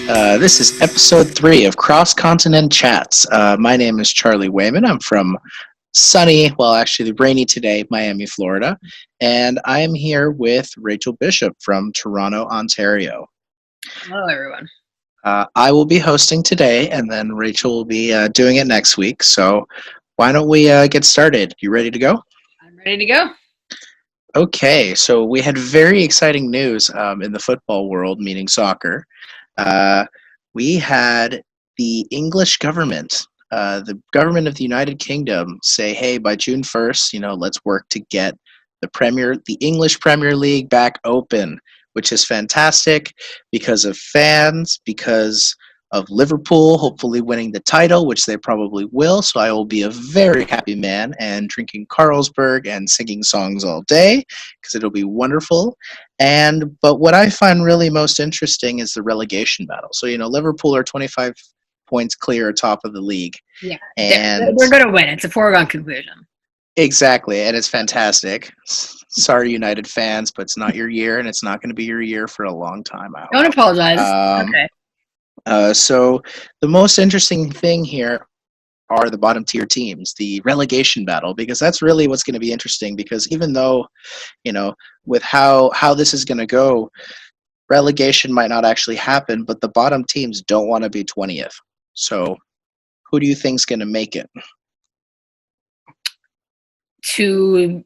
This is episode 3 of Cross Continent Chats. My name is Charlie Wayman. I'm from sunny, well, actually rainy today, Miami, Florida. And I am here with Rachel Bishop from Toronto, Ontario. Hello, everyone. I will be hosting today, and then Rachel will be doing it next week. So why don't we get started? You ready to go? I'm ready to go. Okay, so we had very exciting news in the football world, meaning soccer. We had the English government, the government of the United Kingdom, say, "Hey, by June 1st, let's work to get the English Premier League back open," which is fantastic because of fans, because of Liverpool hopefully winning the title, which they probably will. So I will be a very happy man and drinking Carlsberg and singing songs all day because it'll be wonderful. But what I find really most interesting is the relegation battle. So, Liverpool are 25 points clear atop of the league. Yeah, and they're going to win. It's a foregone conclusion. Exactly, and it's fantastic. Sorry, United fans, but it's not your year, and it's not going to be your year for a long time. Don't apologize. Okay. So the most interesting thing here are the bottom tier teams, the relegation battle, because that's really what's going to be interesting. Because even though, with how this is going to go, relegation might not actually happen, but the bottom teams don't want to be 20th. So who do you think's going to make it? Through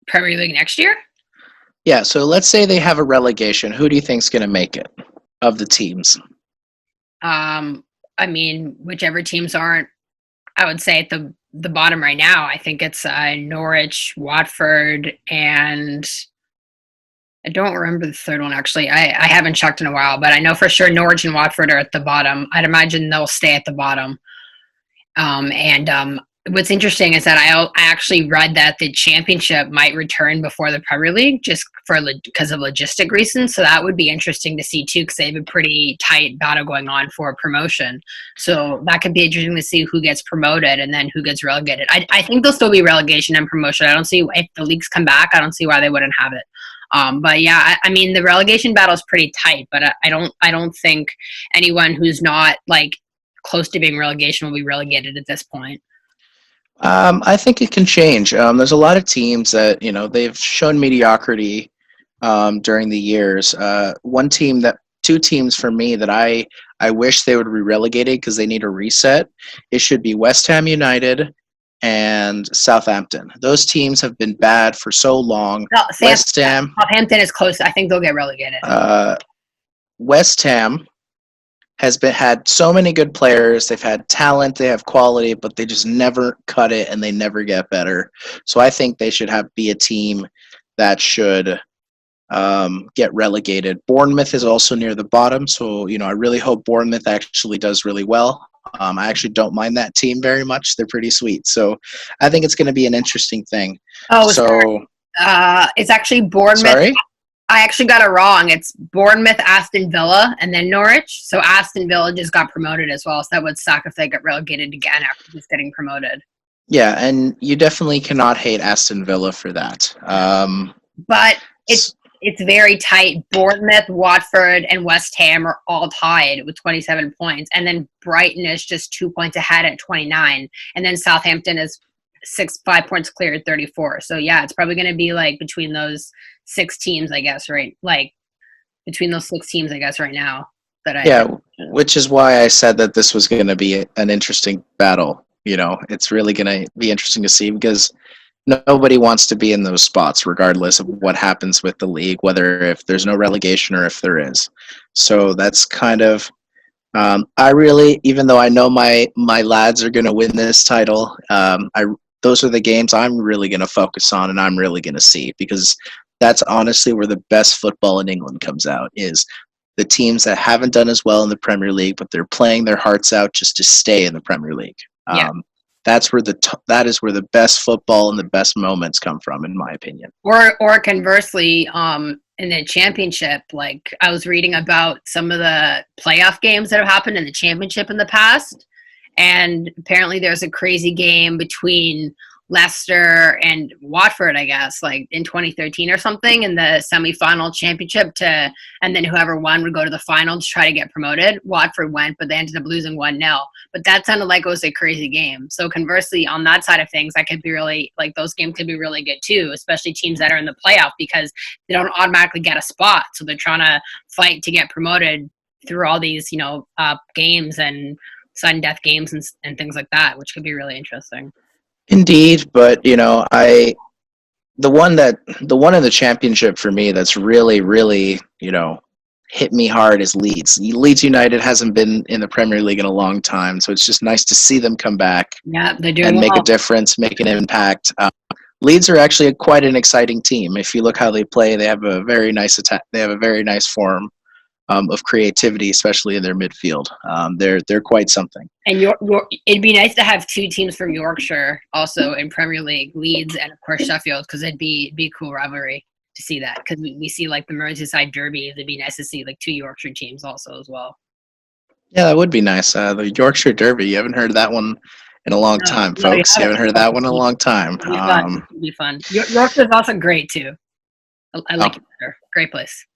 Premier League next year? Yeah, so let's say they have a relegation. Who do you think's going to make it of the teams? Whichever teams aren't, I would say at the bottom right now, I think it's Norwich, Watford, and I don't remember the third one, actually. I haven't checked in a while, but I know for sure Norwich and Watford are at the bottom. I'd imagine they'll stay at the bottom. What's interesting is that I actually read that the championship might return before the Premier League just because of logistic reasons. So that would be interesting to see too, because they have a pretty tight battle going on for promotion. So that could be interesting to see who gets promoted and then who gets relegated. I think there'll still be relegation and promotion. I don't see, if the leagues come back, I don't see why they wouldn't have it. But yeah, the relegation battle is pretty tight, but I don't think anyone who's not close to being relegation will be relegated at this point. I think it can change. There's a lot of teams that they've shown mediocrity during the years. Two teams for me that I wish they would be relegated because they need a reset. It should be West Ham United and Southampton. Those teams have been bad for so long. No, Southampton is close. I think they'll get relegated. West Ham has had so many good players. They've had talent, they have quality, but they just never cut it and they never get better. So I think they should be a team that should get relegated. Bournemouth is also near the bottom, so I really hope Bournemouth actually does really well. I actually don't mind that team very much. They're pretty sweet. So I think it's going to be an interesting thing. It's actually Bournemouth. Sorry? I actually got it wrong. It's Bournemouth, Aston Villa, and then Norwich. So Aston Villa just got promoted as well. So that would suck if they get relegated again after just getting promoted. Yeah, and you definitely cannot hate Aston Villa for that. But it's very tight. Bournemouth, Watford, and West Ham are all tied with 27 points. And then Brighton is just 2 points ahead at 29. And then Southampton is 5 points clear at 34. So yeah, it's probably going to be between those 6 teams, I guess, right? Between those 6 teams, I guess, right now. Which is why I said that this was going to be an interesting battle. It's really going to be interesting to see because nobody wants to be in those spots, regardless of what happens with the league, whether if there's no relegation or if there is. So that's kind of. Even though I know my lads are going to win this title, those are the games I'm really going to focus on and I'm really going to see because that's honestly where the best football in England comes out is the teams that haven't done as well in the Premier League, but they're playing their hearts out just to stay in the Premier League. Yeah. That is where the best football and the best moments come from, in my opinion. Or conversely, in the championship, I was reading about some of the playoff games that have happened in the championship in the past, and apparently there's a crazy game between Leicester and Watford, I guess, like in 2013 or something, in the semi-final championship and then whoever won would go to the final to try to get promoted. Watford went, but they ended up losing 1-0. But that sounded like it was a crazy game. So conversely, on that side of things, that could be really, like, those games could be really good too, especially teams that are in the playoff, because they don't automatically get a spot. So they're trying to fight to get promoted through all these, games and sudden death games and things like that, which could be really interesting. Indeed, but the one in the championship for me that's really, really, hit me hard is Leeds. Leeds United hasn't been in the Premier League in a long time, so it's just nice to see them come back. Yeah, they're doing and make well. a difference, make an impact. Leeds are actually quite an exciting team. If you look how they play, they have a very nice attack. They have a very nice form of creativity, especially in their midfield. They're quite something. And it'd be nice to have two teams from Yorkshire also in Premier League, Leeds and of course Sheffield, because it'd be a cool rivalry to see that. Because we see like the Merseyside Derby. It'd be nice to see like two Yorkshire teams also as well. Yeah, that would be nice. The Yorkshire Derby. You haven't heard that one in a long time, folks. You haven't heard that one in a long time. It'd be fun. Yorkshire's also great too. I like it better. Great place.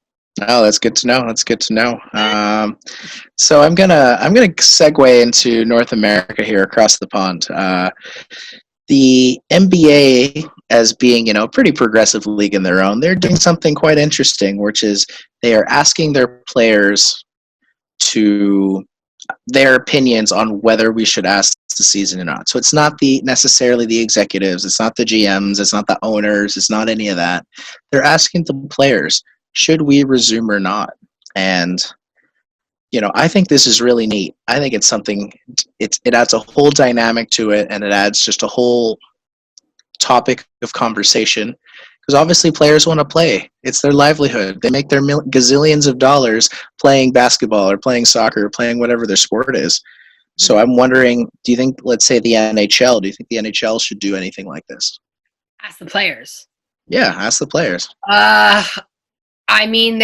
Oh, that's good to know. That's good to know. So I'm gonna segue into North America here, across the pond. The NBA, as being a pretty progressive league in their own, they're doing something quite interesting, which is they are asking their players to their opinions on whether we should ask the season or not. So it's not necessarily the executives, it's not the GMs, it's not the owners, it's not any of that. They're asking the players, should we resume or not? And I think this is really neat. I think it's something. It adds a whole dynamic to it, and it adds just a whole topic of conversation. Because obviously, players want to play. It's their livelihood. They make their gazillions of dollars playing basketball or playing soccer or playing whatever their sport is. So I'm wondering, do you think, let's say the NHL, do you think the NHL should do anything like this? Ask the players. Yeah, ask the players. I mean,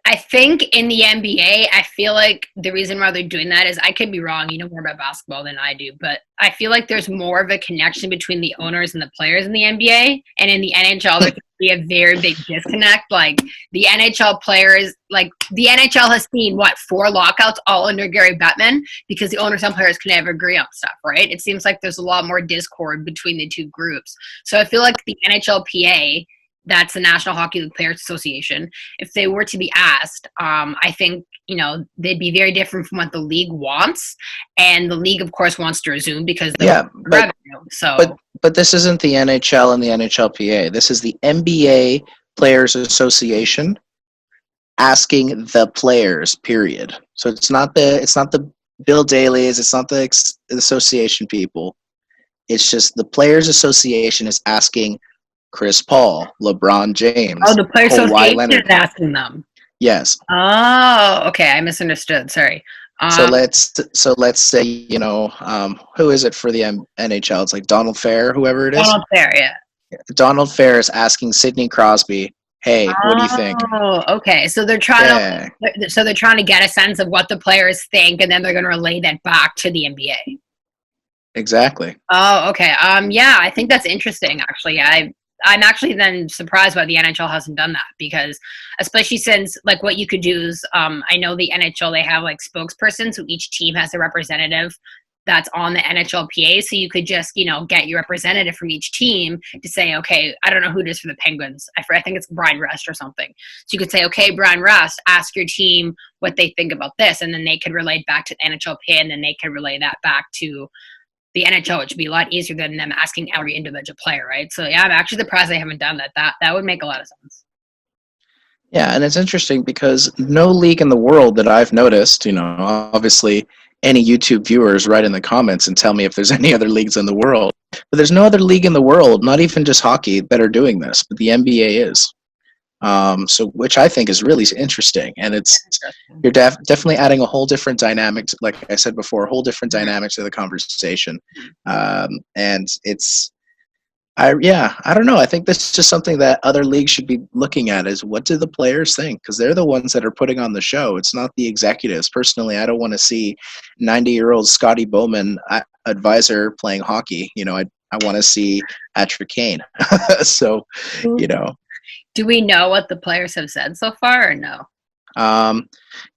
I think in the NBA, I feel like the reason why they're doing that is, I could be wrong, you know more about basketball than I do, but I feel like there's more of a connection between the owners and the players in the NBA, and in the NHL, there could be a very big disconnect. Like, the NHL players, like, the NHL has seen, 4 lockouts all under Gary Bettman, because the owners and players can never agree on stuff, right? It seems like there's a lot more discord between the two groups. So I feel like the NHLPA, that's the National Hockey League Players Association, if they were to be asked, I think, they'd be very different from what the league wants. And the league, of course, wants to resume because of revenue. But this isn't the NHL and the NHLPA. This is the NBA Players Association asking the players, period. So it's not the Bill Daly's, it's not the association people. It's just the Players Association is asking Chris Paul, LeBron James. Oh, the Players Association is asking them. Yes. Oh, okay. I misunderstood. Sorry. So let's say, who is it for the NHL? It's like Donald Fair, whoever it is. Donald Fair, yeah. Donald Fair is asking Sidney Crosby, "Hey, what do you think?" Oh, okay. So they're trying to get a sense of what the players think, and then they're going to relay that back to the NBA. Exactly. Oh, okay. Yeah, I think that's interesting. Actually, I'm actually then surprised why the NHL hasn't done that, because especially since, like, what you could do is, I know the NHL, they have like spokespersons, so each team has a representative that's on the NHLPA. So you could just, get your representative from each team to say, okay, I don't know who it is for the Penguins. I think it's Brian Rust or something. So you could say, okay, Brian Rust, ask your team what they think about this. And then they could relay it back to the NHLPA, and then they could relay that back to the NHL, which would be a lot easier than them asking every individual player, right? So yeah, I'm actually surprised they haven't done that. That would make a lot of sense. Yeah, and it's interesting because no league in the world that I've noticed, obviously any YouTube viewers write in the comments and tell me if there's any other leagues in the world. But there's no other league in the world, not even just hockey, that are doing this, but the NBA is. So which I think is really interesting, and you're definitely adding a whole different dynamic, like I said before, a whole different dynamic to the conversation, and I don't know. I think this is just something that other leagues should be looking at, is what do the players think, because they're the ones that are putting on the show. It's not the executives. Personally, I don't want to see 90-year-old Scotty Bowman, advisor, playing hockey. I want to see Patrick Kane. So, you know. Do we know what the players have said so far, or no?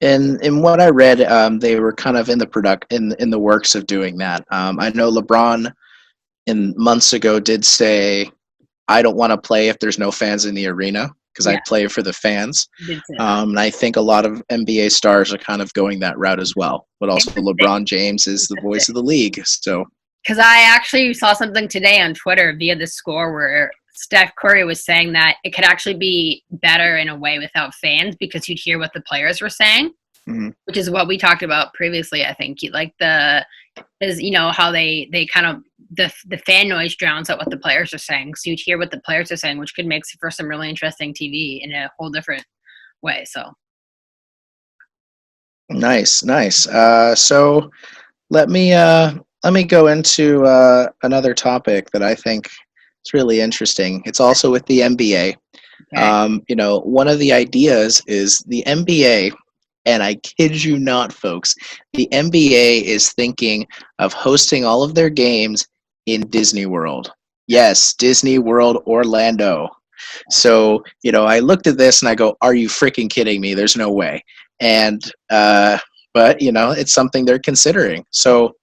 In what I read, they were kind of in the works of doing that. I know LeBron in months ago did say, "I don't want to play if there's no fans in the arena because I Yeah, play for the fans." did say that. And I think a lot of NBA stars are kind of going that route as well. But also, Interesting. LeBron James is the voice of the league, so. Because I actually saw something today on Twitter via the score where Steph Curry was saying that it could actually be better in a way without fans because you'd hear what the players were saying, Mhm. which is what we talked about previously. I think like is how they kind of the fan noise drowns out what the players are saying, so you'd hear what the players are saying, which could make for some really interesting TV in a whole different way. So Nice, nice. So let me go into another topic that I think is really interesting. It's also with the NBA. okay. One of the ideas is the NBA, and I kid you not, folks, the NBA is thinking of hosting all of their games in Disney World. Yes, Disney World Orlando. So, I looked at this and I go, are you freaking kidding me? There's no way. And, but, it's something they're considering. So,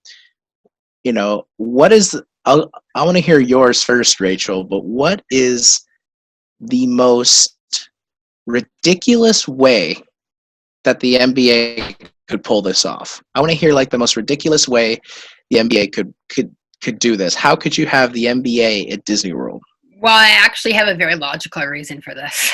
what is, I want to hear yours first, Rachel, but what is the most ridiculous way that the NBA could pull this off? I want to hear like the most ridiculous way the NBA could do this. How could you have the NBA at Disney World? Well, I actually have a very logical reason for this.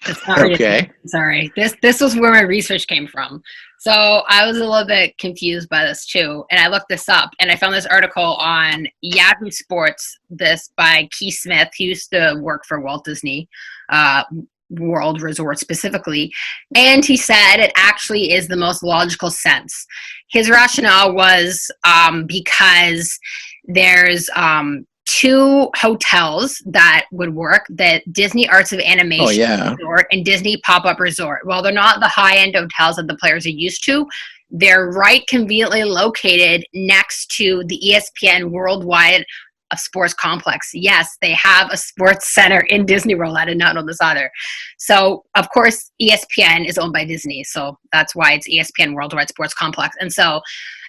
It's not ridiculous. Okay. Sorry. This was where my research came from. So I was a little bit confused by this too, and I looked this up, and I found this article on Yahoo Sports. This by Keith Smith. He used to work for Walt Disney World Resort specifically, and he said it actually is the most logical sense. His rationale was because there's two hotels that would work, that Disney Arts of Animation Resort and Disney Pop-Up Resort. While they're not the high-end hotels that the players are used to, they're right conveniently located next to the ESPN Worldwide Sports Complex. Yes, they have a sports center in Disney World. I did not know this either. So, of course, ESPN is owned by Disney, so that's why it's ESPN Worldwide Sports Complex. And so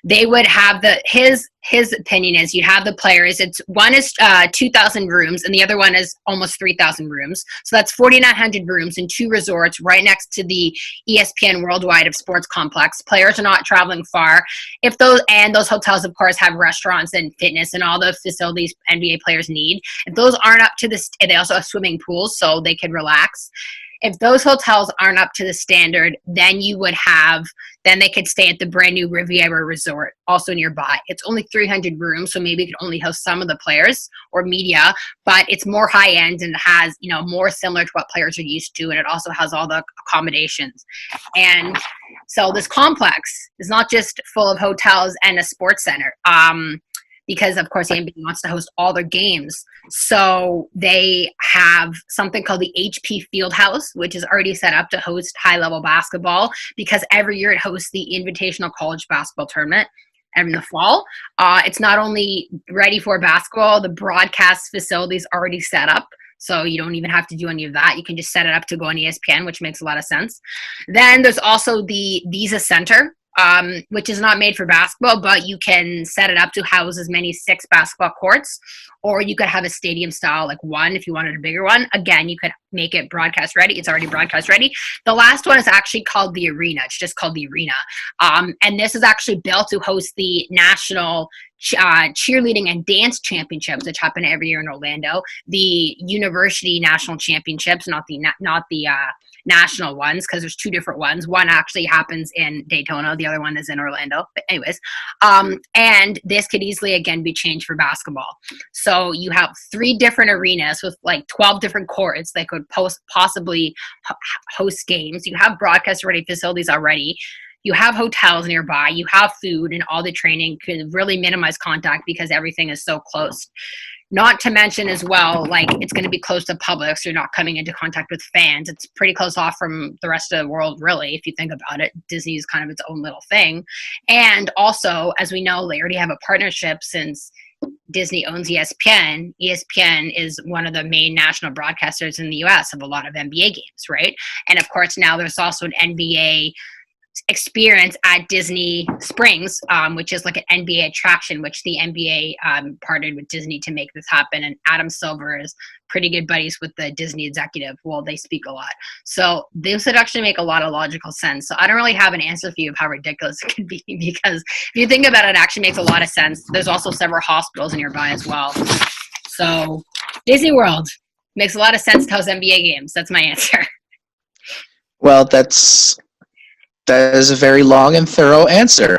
they would have his opinion is you'd have the players. It's one is 2,000 rooms and the other one is almost 3,000 rooms. So that's 4,900 rooms in two resorts right next to the ESPN Worldwide of Sports Complex. Players are not traveling far. If those hotels, of course, have restaurants and fitness and all the facilities NBA players need. If those aren't up to this, they also have swimming pools so they can relax. If those hotels aren't up to the standard, then they could stay at the brand new Riviera Resort, also nearby. It's only 300 rooms, so maybe it could only house some of the players or media, but it's more high end and has, more similar to what players are used to, and it also has all the accommodations. And so this complex is not just full of hotels and a sports center. Because, of course, the NBA wants to host all their games. So they have something called the HP Fieldhouse, which is already set up to host high-level basketball because every year it hosts the Invitational College Basketball Tournament in the fall. It's not only ready for basketball, the broadcast facility is already set up. So you don't even have to do any of that. You can just set it up to go on ESPN, which makes a lot of sense. Then there's also the Visa Center, which is not made for basketball, but you can set it up to house as many 6 basketball courts, or you could have a stadium style, like one, if you wanted a bigger one. Again, you could make it broadcast ready. It's already broadcast ready. The last one is actually called the Arena. It's just called the Arena. And this is actually built to host the national cheerleading and dance championships, which happen every year in Orlando. The university national championships, not the national ones, because there's 2 different ones. One actually happens in Daytona, the other one is in Orlando. But anyways, and this could easily again be changed for basketball. So you have 3 different arenas with like 12 different courts that could possibly host games. You have broadcast ready facilities already. You have hotels nearby, you have food, and all the training could really minimize contact because everything is so close. Not to mention as well, like it's going to be close to public, so you're not coming into contact with fans. It's pretty close off from the rest of the world, really, if you think about it. Disney is kind of its own little thing. And also, as we know, they already have a partnership since Disney owns ESPN. ESPN is one of the main national broadcasters in the US of a lot of NBA games, right? And of course, now there's also an NBA experience at Disney Springs, which is like an NBA attraction, which the NBA partnered with Disney to make this happen. And Adam Silver is pretty good buddies with the Disney executive. Well, they speak a lot. So this would actually make a lot of logical sense. So I don't really have an answer for you of how ridiculous it could be, because if you think about it, it actually makes a lot of sense. There's also several hospitals nearby as well. So Disney World makes a lot of sense to host NBA games. That's my answer. Well, that is a very long and thorough answer.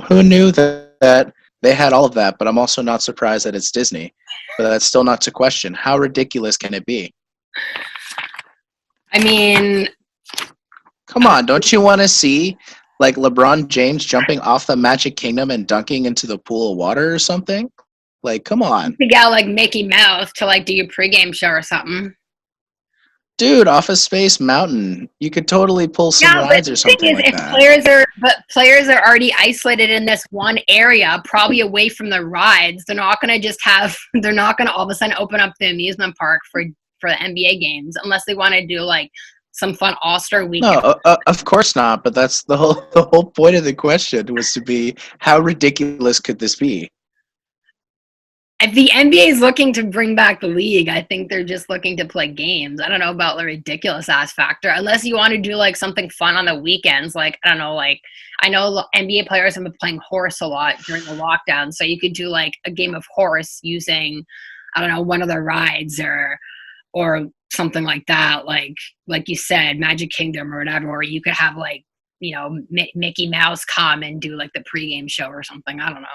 Who knew that they had all of that? But I'm also not surprised that it's Disney. But that's still not to question. How ridiculous can it be? I mean, come on, don't you want to see like LeBron James jumping off the Magic Kingdom and dunking into the pool of water or something? Like, come on. You got like Mickey Mouse to like do your pregame show or something. Dude, off of Space Mountain, you could totally pull some rides or something like that. Players are already isolated in this one area, probably away from the rides. They're not going to all of a sudden open up the amusement park for the NBA games unless they want to do like some fun All-Star weekend. No, of course not. But that's the whole point of the question was to be, how ridiculous could this be? If the NBA is looking to bring back the league, I think they're just looking to play games. I don't know about the ridiculous ass factor, unless you want to do like something fun on the weekends. Like, I don't know, like I know NBA players have been playing horse a lot during the lockdown. So you could do like a game of horse using, I don't know, one of the rides or something like that. Like you said, Magic Kingdom or whatever, or you could have like, you know, Mickey Mouse come and do like the pregame show or something. I don't know.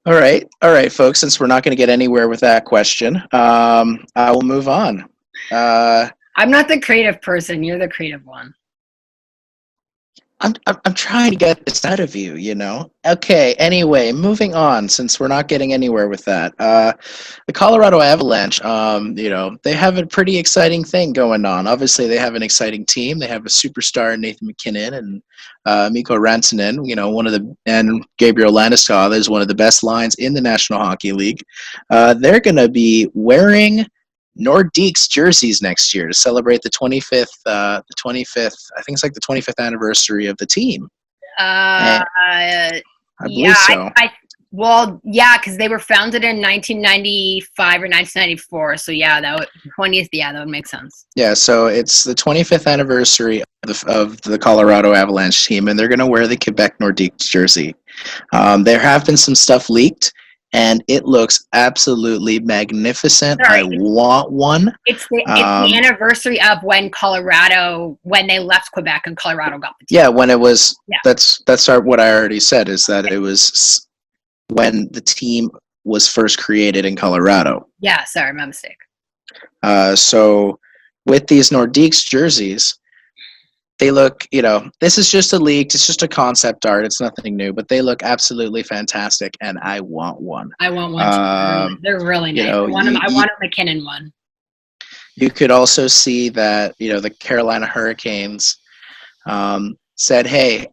All right, folks. Since we're not going to get anywhere with that question, I will move on. I'm not the creative person. You're the creative one. I'm trying to get this out of you, you know? Okay, anyway, moving on, since we're not getting anywhere with that. The Colorado Avalanche, you know, they have a pretty exciting thing going on. Obviously, they have an exciting team. They have a superstar, Nathan MacKinnon, and Mikko Rantanen, you know, and Gabriel Landeskog is one of the best lines in the National Hockey League. They're going to be wearing Nordiques jerseys next year to celebrate the 25th, I think it's like the 25th anniversary of the team. I believe so. Because they were founded in 1995 or 1994. So yeah, that would 20th. Yeah, that would make sense. Yeah, so it's the 25th anniversary of the Colorado Avalanche team, and they're going to wear the Quebec Nordiques jersey. There have been some stuff leaked, and it looks absolutely magnificent. I want one. It's the anniversary of when they left Quebec and Colorado got the team. Yeah, when it was. Yeah. That's what I already said, is that it was when the team was first created in Colorado. Yeah, sorry, my mistake. So with these Nordiques jerseys, they look, you know, this is just a leak. It's just a concept art. It's nothing new, but they look absolutely fantastic, and I want one. I want one. They're really nice. You know, I want a MacKinnon one. You could also see that, you know, the Carolina Hurricanes said, hey,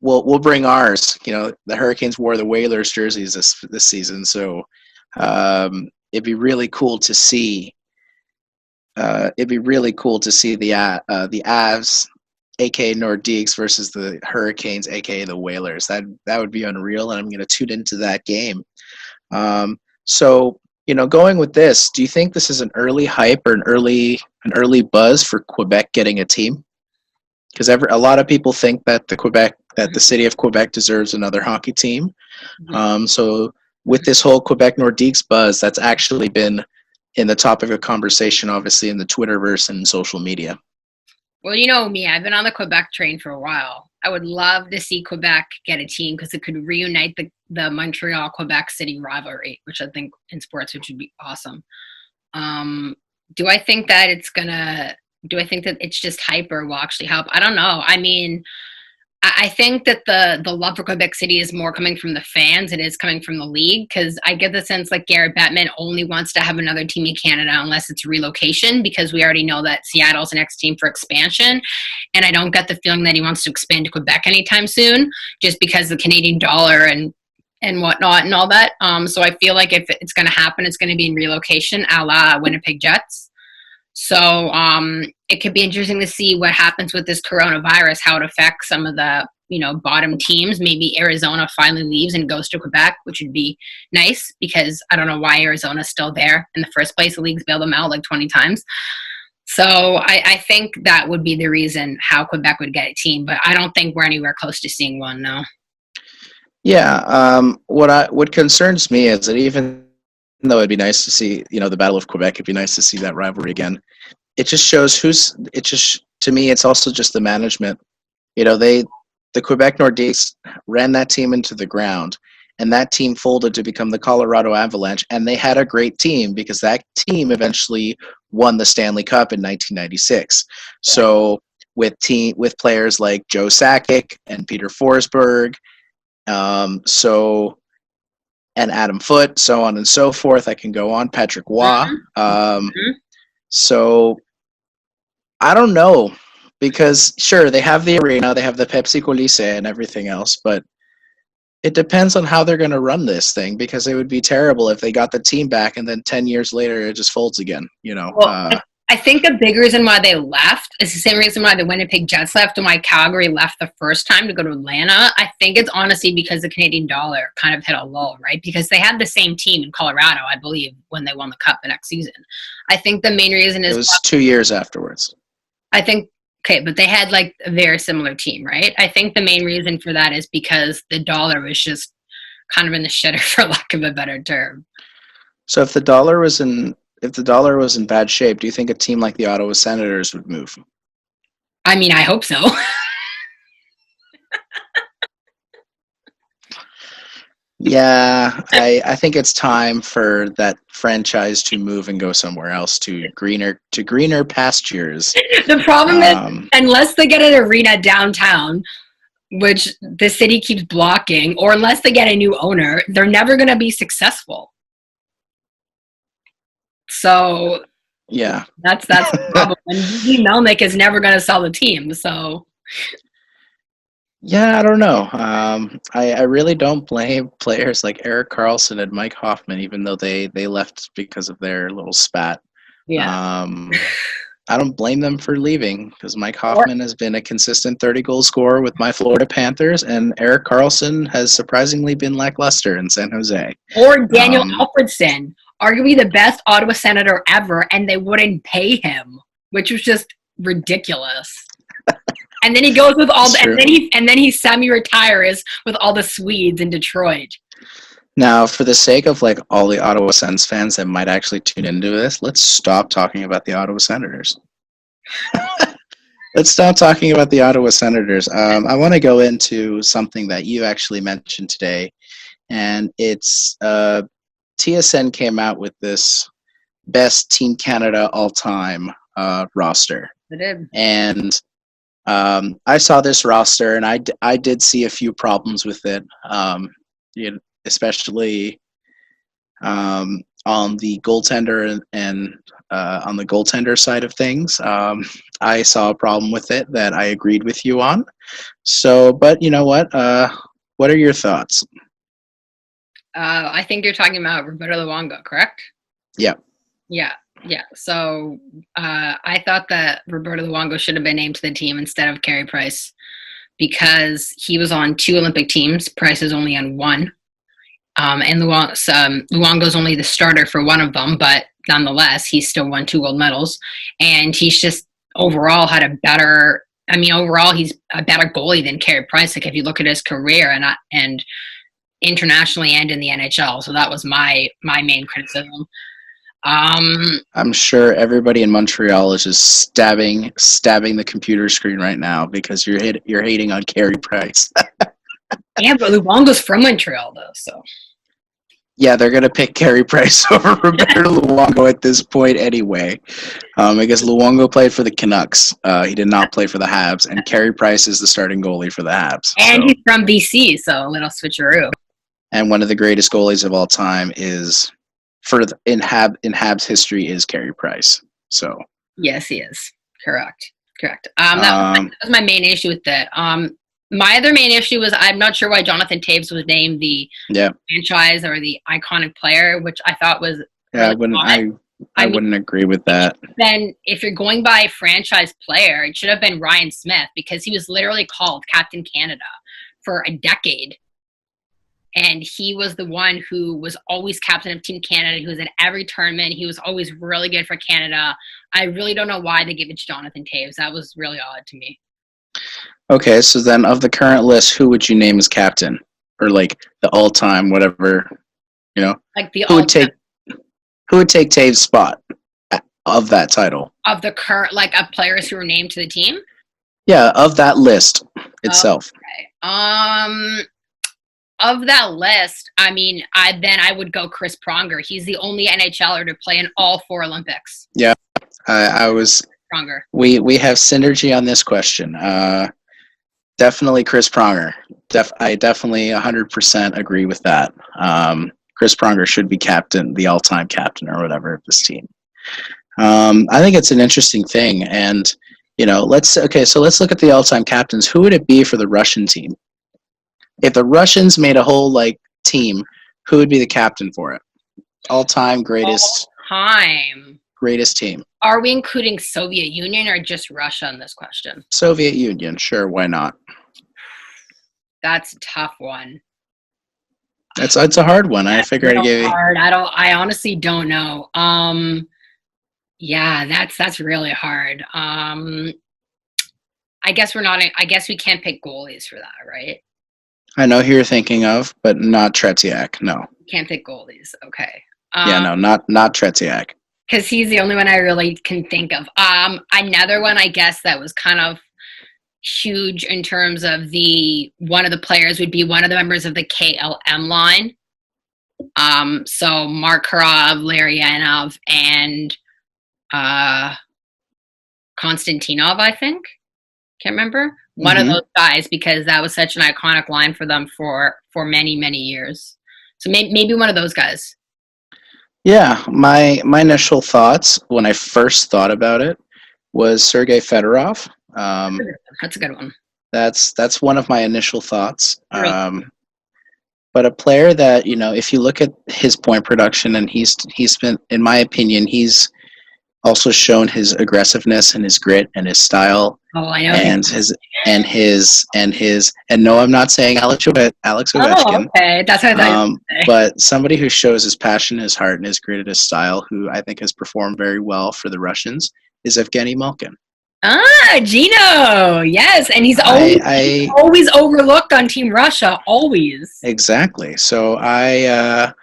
we'll bring ours. You know, the Hurricanes wore the Whalers jerseys this season, so it'd be really cool to see. It'd be really cool to see the Avs, aka Nordiques, versus the Hurricanes, aka the Whalers. That would be unreal, and I'm going to tune into that game. So, you know, going with this, do you think this is an early hype or an early buzz for Quebec getting a team? Because a lot of people think that the city of Quebec deserves another hockey team. Mm-hmm. So with this whole Quebec Nordiques buzz, that's actually been in the topic of conversation, obviously, in the Twitterverse and social media. Well, you know me, I've been on the Quebec train for a while. I would love to see Quebec get a team because it could reunite the Montreal-Quebec City rivalry, which I think in sports, which would be awesome. Do I think that it's just hype or will actually help? I don't know. I mean, I think that the love for Quebec City is more coming from the fans. It is coming from the league, because I get the sense like Garrett Bettman only wants to have another team in Canada unless it's relocation, because we already know that Seattle's the next team for expansion. And I don't get the feeling that he wants to expand to Quebec anytime soon, just because the Canadian dollar and and whatnot and all that. So I feel like if it's going to happen, it's going to be in relocation, a la Winnipeg Jets. So it could be interesting to see what happens with this coronavirus, how it affects some of the bottom teams. Maybe Arizona finally leaves and goes to Quebec, which would be nice because I don't know why Arizona's still there in the first place. The league's bailed them out like 20 times. So I think that would be the reason how Quebec would get a team, but I don't think we're anywhere close to seeing one now. Yeah. What concerns me is that even though it'd be nice to see, the Battle of Quebec, it'd be nice to see that rivalry again. It just shows to me, it's also just the management. The Quebec Nordiques ran that team into the ground, and that team folded to become the Colorado Avalanche, and they had a great team because that team eventually won the Stanley Cup in 1996. So with players like Joe Sakic and Peter Forsberg, and Adam Foote, so on and so forth. I can go on. Patrick Waugh. So I don't know, because sure, they have the arena, they have the Pepsi Colisée and everything else, but it depends on how they're going to run this thing, because it would be terrible if they got the team back and then 10 years later it just folds again. Well, I think a big reason why they left is the same reason why the Winnipeg Jets left and why Calgary left the first time to go to Atlanta. I think it's honestly because the Canadian dollar kind of hit a lull, right? Because they had the same team in Colorado, I believe, when they won the Cup the next season. I think the main reason is... It was 2 years afterwards. I think, okay, but they had like a very similar team, right? I think the main reason for that is because the dollar was just kind of in the shitter, for lack of a better term. So if the dollar was in bad shape, do you think a team like the Ottawa Senators would move? I mean, I hope so. Yeah, I think it's time for that franchise to move and go somewhere else to greener pastures. The problem is, unless they get an arena downtown, which the city keeps blocking, or unless they get a new owner, they're never going to be successful. So yeah, that's the problem. And Melnick is never going to sell the team. So yeah, I don't know. I really don't blame players like Erik Karlsson and Mike Hoffman, even though they left because of their little spat. Yeah. I don't blame them for leaving, because Mike Hoffman has been a consistent 30-goal scorer with my Florida Panthers, and Erik Karlsson has surprisingly been lackluster in San Jose. Or Daniel Alfredsson, arguably the best Ottawa Senator ever, and they wouldn't pay him, which was just ridiculous. And then he goes with all the, and then he semi-retires with all the Swedes in Detroit. Now, for the sake of like all the Ottawa Sens fans that might actually tune into this, let's stop talking about the Ottawa Senators. Let's stop talking about the Ottawa Senators. I want to go into something that you actually mentioned today, and it's TSN came out with this best Team Canada all-time roster. It did. And I saw this roster, and I did see a few problems with it. Especially on the goaltender and on the goaltender side of things. I saw a problem with it that I agreed with you on. So, but you know what? What are your thoughts? I think you're talking about Roberto Luongo, correct? Yeah. Yeah. So I thought that Roberto Luongo should have been named to the team instead of Carey Price, because he was on 2 Olympic teams. Price is only on 1. And Luongo's only the starter for one of them, but nonetheless, he's still won 2 gold medals. And he's just overall he's a better goalie than Carey Price. Like if you look at his career and internationally and in the NHL. So that was my main criticism. I'm sure everybody in Montreal is just stabbing the computer screen right now because you're hating on Carey Price. Yeah, but Luongo's from Montreal, though, so. Yeah, they're going to pick Carey Price over Roberto Luongo at this point anyway. Because Luongo played for the Canucks. He did not play for the Habs, and Carey Price is the starting goalie for the Habs. And he's from BC, so a little switcheroo. And one of the greatest goalies of all time is, in Habs history, is Carey Price. So. Yes, he is. Correct. That was my main issue with that. My other main issue was I'm not sure why Jonathan Taves was named the Yeah. franchise or the iconic player, which I thought was Yeah, really odd. I I mean, wouldn't agree with that. then if you're going by franchise player, it should have been Ryan Smith because he was literally called Captain Canada for a decade. And he was the one who was always captain of Team Canada. He was in every tournament. He was always really good for Canada. I really don't know why they gave it to Jonathan Taves. That was really odd to me. Okay, so then of the current list, who would you name as captain? Or like the all-time whatever, you know? Like the Who would take Taves' spot of that title? of the current of players who were named to the team. Yeah, of that list itself. Okay. Of that list, I mean, I would go Chris Pronger. He's the only NHLer to play in all 4 Olympics. Yeah, I was. Pronger. We have synergy on this question. Definitely Chris Pronger. I definitely 100% agree with that. Chris Pronger should be captain, the all-time captain or whatever of this team. I think it's an interesting thing, and let's look at the all-time captains. Who would it be for the Russian team? If the Russians made a whole team, who would be the captain for it? All-time greatest team. Are we including Soviet Union or just Russia in this question? Soviet Union, sure, why not? That's a tough one. It's a hard one. I figured I'd give you. I honestly don't know. Yeah, that's really hard. I guess we can't pick goalies for that, right? I know who you're thinking of, but not Tretiak. No. Can't pick goalies. Okay. Yeah, no, not Tretiak. Because he's the only one I really can think of. Another one, I guess, that was kind of huge in terms of one of the players would be one of the members of the KLM line. So Mark Karov, Larionov, and Konstantinov, I think. Can't remember. One of those guys, because that was such an iconic line for them for many, many years. So maybe one of those guys. Yeah, my initial thoughts when I first thought about it was Sergei Fedorov. That's a good one. That's one of my initial thoughts. Really? But a player that, if you look at his point production, and he's been, in my opinion, he's also shown his aggressiveness and his grit and his style. Oh, I know. And no, I'm not saying Alex Ovechkin. Oh, okay. That's what I thought. But somebody who shows his passion, his heart, and his grit and his style, who I think has performed very well for the Russians, is Evgeny Malkin. Gino. Yes, and he's always overlooked on Team Russia. Always. Exactly. So I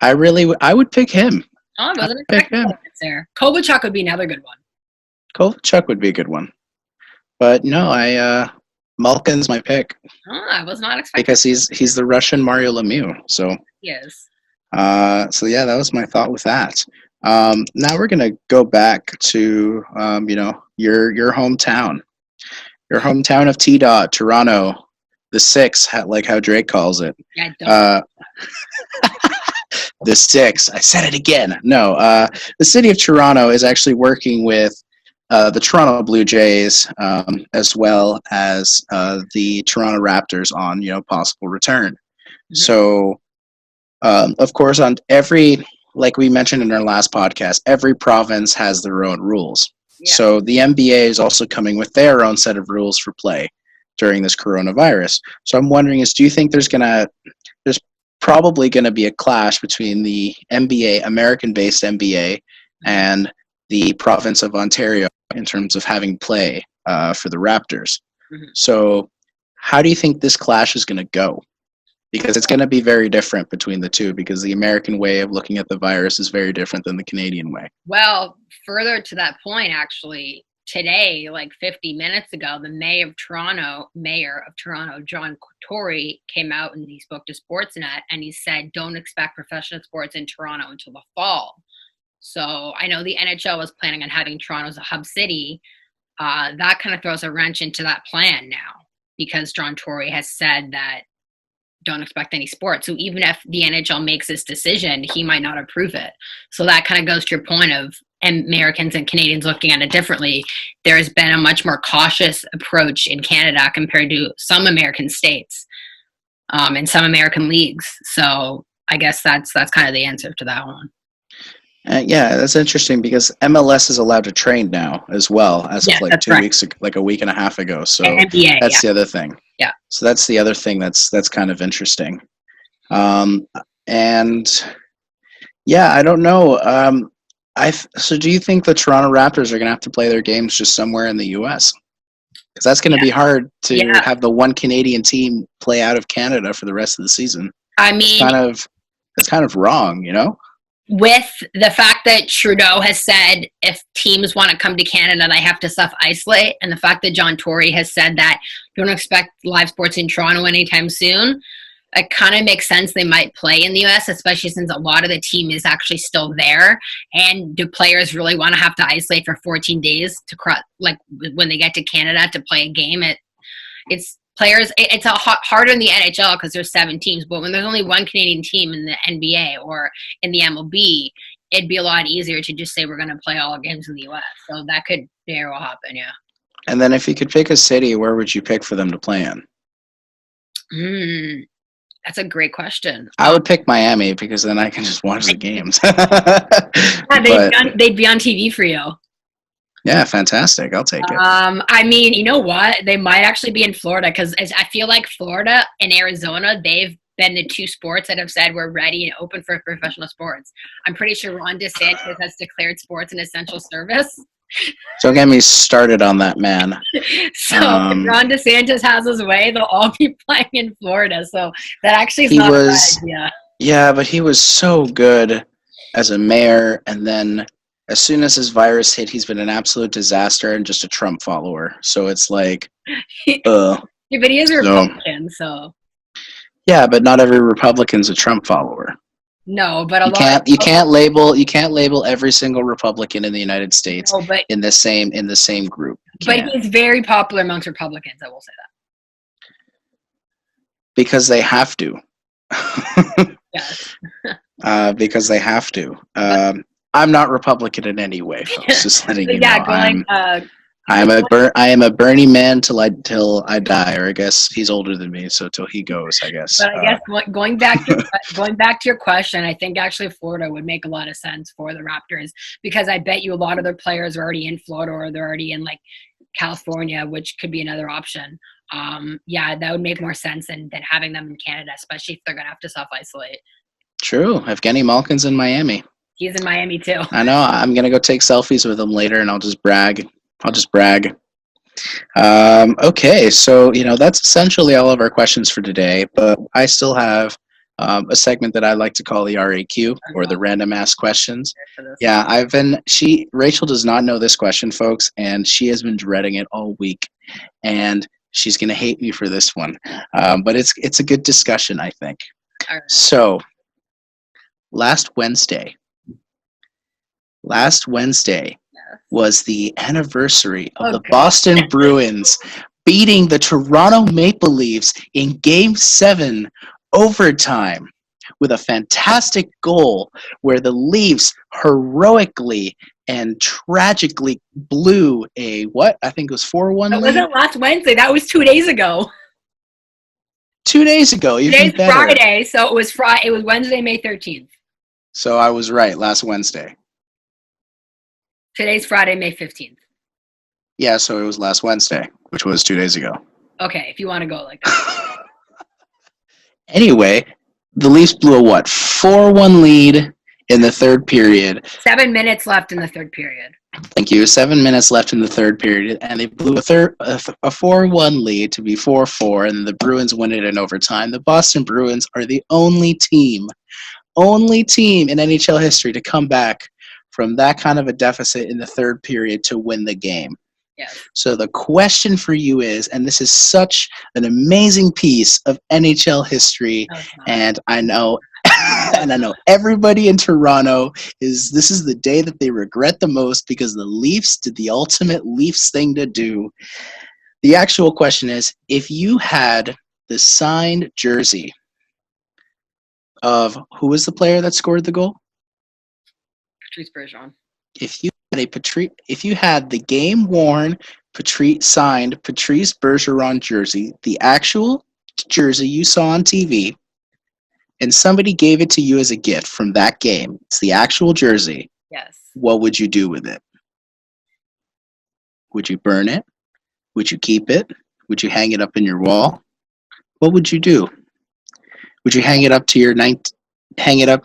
would pick him. Oh, I wasn't expecting that there. Kovalchuk would be another good one. Kovalchuk would be a good one. But no, Malkin's my pick. Oh, I was not expecting. Because he's the Russian Mario Lemieux. So yes. So yeah, that was my thought with that. Now we're gonna go back to your hometown, of T-Dot, Toronto, the Six, like how Drake calls it. Yeah. The Six. I said it again. No, the city of Toronto is actually working with the Toronto Blue Jays, as well as the Toronto Raptors on possible return. Mm-hmm. So, of course, on like we mentioned in our last podcast, every province has their own rules. Yeah. So the NBA is also coming with their own set of rules for play during this coronavirus. So I'm wondering do you think there's probably going to be a clash between the NBA, American-based NBA, and the province of Ontario in terms of having play for the Raptors? Mm-hmm. So how do you think this clash is going to go? Because it's going to be very different between the two, because the American way of looking at the virus is very different than the Canadian way. Well, further to that point, actually, today, like 50 minutes ago, the mayor of Toronto, John Tory, came out and he spoke to Sportsnet, and he said, don't expect professional sports in Toronto until the fall. So I know the NHL was planning on having Toronto as a hub city. That kind of throws a wrench into that plan now, because John Tory has said that don't expect any sports. So even if the NHL makes this decision, he might not approve it. So that kind of goes to your point of Americans and Canadians looking at it differently, there has been a much more cautious approach in Canada compared to some American states and some American leagues. So I guess that's kind of the answer to that one. Yeah, that's interesting because MLS is allowed to train now as well as of like 2 weeks, like a week and a half ago. So NBA, that's the other thing. Yeah. So that's the other thing that's kind of interesting. And yeah, I don't know. So do you think the Toronto Raptors are going to have to play their games just somewhere in the U.S.? Because that's going to be hard to have the one Canadian team play out of Canada for the rest of the season. I mean, it's kind of wrong, you know? With the fact that Trudeau has said if teams want to come to Canada, they have to self-isolate, and the fact that John Tory has said that don't expect live sports in Toronto anytime soon, it kind of makes sense they might play in the U.S., especially since a lot of the team is actually still there. And do players really want to have to isolate for 14 days to like when they get to Canada to play a game? It's players. It's harder in the NHL because there's 7 teams, but when there's only one Canadian team in the NBA or in the MLB, it'd be a lot easier to just say we're going to play all games in the U.S. So that could very well happen, yeah. And then if you could pick a city, where would you pick for them to play in? That's a great question. I would pick Miami because then I can just watch the games. They'd be on TV for you. Yeah, fantastic. I'll take it. I mean, you know what? They might actually be in Florida because I feel like Florida and Arizona, they've been the 2 sports that have said we're ready and open for professional sports. I'm pretty sure Ron DeSantis has declared sports an essential service. Don't get me started on that, man. So if Ron DeSantis has his way, they'll all be playing in Florida. So that actually is not a bad idea. Yeah, but he was so good as a mayor, and then as soon as his virus hit, he's been an absolute disaster and just a Trump follower. So it's like, yeah, but he is a Republican, so. Yeah, but not every Republican's a Trump follower. No, but you can't label every single Republican in the United States in the same group. But he's very popular amongst Republicans, I will say that. Because they have to. Yes. Because they have to. I'm not Republican in any way, folks. Just letting you know. I am a Bernie man till I die, or I guess he's older than me, so till he goes, I guess. But I guess going back to your question, I think actually Florida would make a lot of sense for the Raptors because I bet you a lot of their players are already in Florida or they're already in like California, which could be another option. Yeah, that would make more sense than having them in Canada, especially if they're gonna have to self-isolate. True. Evgeny Malkin's in Miami. He's in Miami too. I know. I'm gonna go take selfies with him later, and I'll just brag. Okay, so that's essentially all of our questions for today. But I still have a segment that I like to call the RAQ, or the Random Ask Questions. Yeah, Rachel does not know this question, folks, and she has been dreading it all week, and she's gonna hate me for this one. But it's a good discussion, I think. All right. So, last Wednesday was the anniversary of the Boston Bruins beating the Toronto Maple Leafs in Game 7 overtime with a fantastic goal where the Leafs heroically and tragically blew I think it was 4-1 lead. That wasn't last Wednesday. That was 2 days ago. 2 days ago. Today's Friday, so it was Friday. It was Wednesday, May 13th. So I was right, last Wednesday. Today's Friday, May 15th. Yeah, so it was last Wednesday, which was 2 days ago. Okay, if you want to go like that. Anyway, the Leafs blew a 4-1 lead in the third period. 7 minutes left in the third period. Thank you. 7 minutes left in the third period, and they blew a 4-1 lead to be 4-4, and the Bruins win it in overtime. The Boston Bruins are the only team in NHL history to come back from that kind of a deficit in the third period to win the game. Yes. So the question for you is, and this is such an amazing piece of NHL history, and I know everybody in Toronto this is the day that they regret the most because the Leafs did the ultimate Leafs thing to do. The actual question is, if you had the signed jersey of who was the player that scored the goal? Patrice Bergeron. If you if you had the game worn signed Patrice Bergeron jersey, the actual jersey you saw on TV, and somebody gave it to you as a gift from that game, it's the actual jersey. Yes. What would you do with it? Would you burn it? Would you keep it? Would you hang it up in your wall? What would you do? Would you hang it up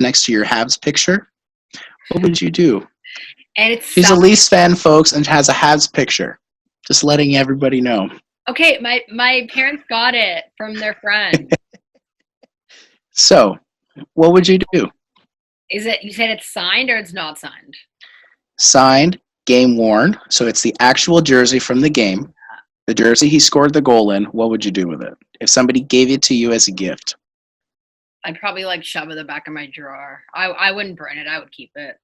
next to your Habs picture? What would you do? And She's a Leafs fan, folks, and has a Habs picture. Just letting everybody know. Okay, my parents got it from their friend. So, what would you do? You said it's signed or it's not signed? Signed, game worn. So it's the actual jersey from the game. The jersey he scored the goal in. What would you do with it? If somebody gave it to you as a gift. I'd probably shove it in the back of my drawer. I wouldn't burn it. I would keep it.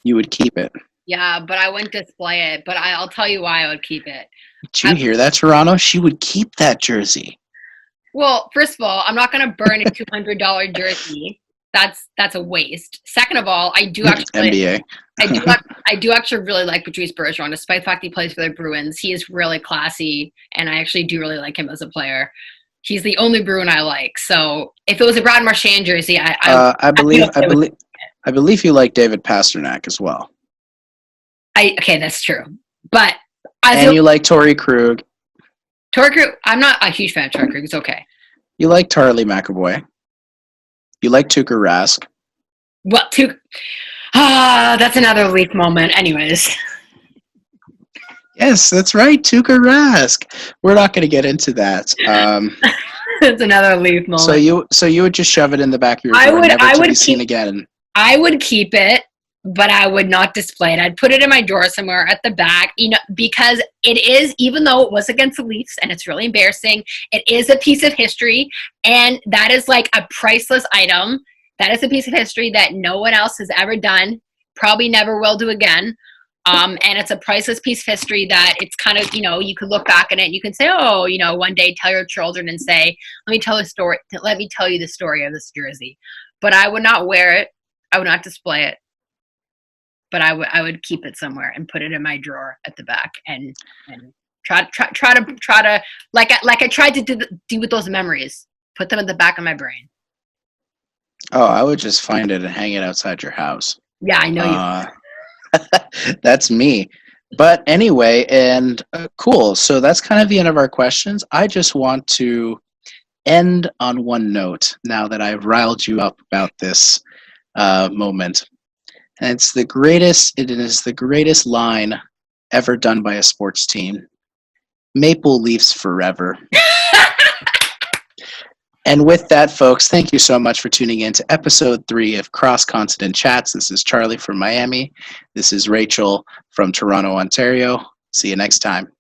You would keep it? Yeah, but I wouldn't display it. But I'll tell you why I would keep it. Did you hear that, Toronto? She would keep that jersey. Well, first of all, I'm not going to burn a $200 jersey. That's a waste. Second of all, I do actually NBA. I do actually really like Patrice Bergeron, despite the fact he plays for the Bruins. He is really classy, and I actually do really like him as a player. He's the only Bruin I like. So if it was a Brad Marchand jersey, I believe you like David Pasternak as well. Okay, that's true. But you like Torrey Krug. Torrey Krug, I'm not a huge fan of Torrey Krug. It's okay. You like Charlie McAvoy. You like Tuukka Rask. Well, that's another Leaf moment. Anyways. Yes, that's right, Tuukka Rask. We're not going to get into that. It's another Leaf moment. So you would just shove it in the back of your drawer, never to be seen again. I would keep it, but I would not display it. I'd put it in my drawer somewhere at the back, because it is, even though it was against the Leafs and it's really embarrassing, it is a piece of history, and that is a priceless item. That is a piece of history that no one else has ever done, probably never will do again. And it's a priceless piece of history that it's kind of, you could look back on it and you can say, oh, one day tell your children and say, let me tell you the story of this jersey. But I would not wear it. I would not display it. But I would keep it somewhere and put it in my drawer at the back and try to like I tried to do with those memories, put them at the back of my brain. Oh, I would just find it and hang it outside your house. Yeah, I know you. That's me. But anyway, and cool. So that's kind of the end of our questions. I just want to end on one note now that I've riled you up about this moment. And it is the greatest line ever done by a sports team. Maple Leafs forever. And with that, folks, thank you so much for tuning in to episode 3 of Cross Continent Chats. This is Charlie from Miami. This is Rachel from Toronto, Ontario. See you next time.